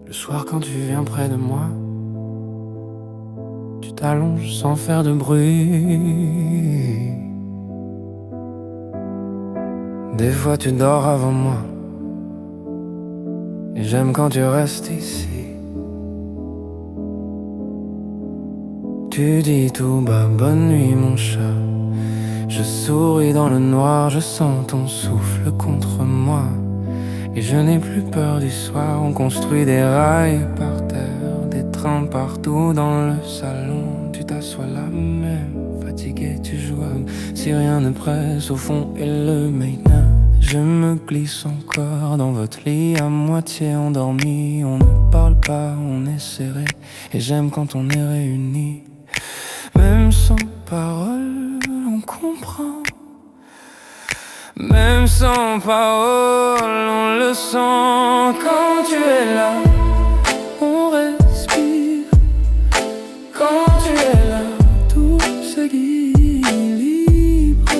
Le soir quand tu viens près de moi, tu t'allonges sans faire de bruit. Des fois tu dors avant moi, et j'aime quand tu restes ici. Tu dis tout bas bonne nuit mon chat. Je souris dans le noir, je sens ton souffle contre moi. Et je n'ai plus peur du soir, on construit des rails par terre, des trains partout dans le salon. Tu t'assois là même, fatigué, tu joues si rien ne presse au fond et le matin. Je me glisse encore dans votre lit à moitié endormi. On ne parle pas, on est serré, et j'aime quand on est réunis. Même sans parole, on comprend. Même sans parole, on le sent. Quand tu es là, on respire. Quand tu es là, tout s'équilibre.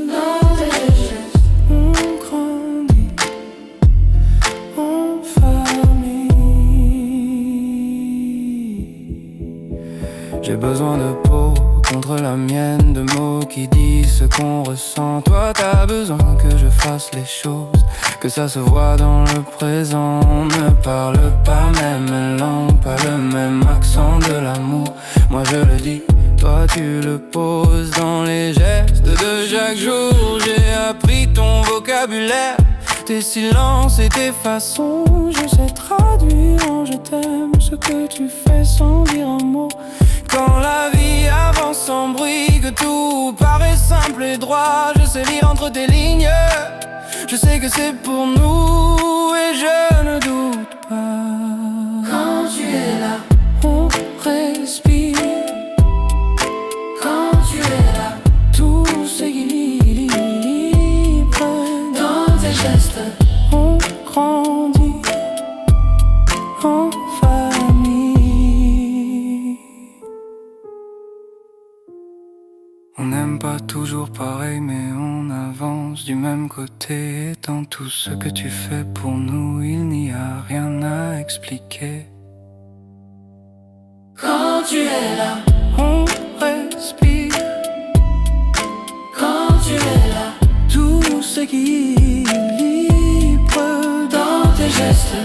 Dans tes gestes, on grandit en famille. J'ai besoin de peau contre la mienne, de mots qui disent ce qu'on ressent. Toi t'as besoin que je fasse les choses, que ça se voit dans le présent. On ne parle pas même langue, pas le même accent de l'amour. Moi je le dis, toi tu le poses dans les gestes de chaque jour. J'ai appris ton vocabulaire, tes silences et tes façons. Je sais traduire en je t'aime ce que tu fais sans dire un mot. Quand la vie avance sans bruit, que tout paraît simple et droit, je sais lire entre tes lignes. Je sais que c'est pour nous et je ne doute pas. Quand tu es là, on respire. quand tu es là, Tout s'équilibre. dans tes gestes, On grandit en famille. On n'aime pas toujours pareil, mais on avance du même côté. Et dans tout ce que tu fais pour nous, il n'y a rien à expliquer. quand tu es là, On respire. quand tu es là, Tout s'équilibre. dans tes gestes.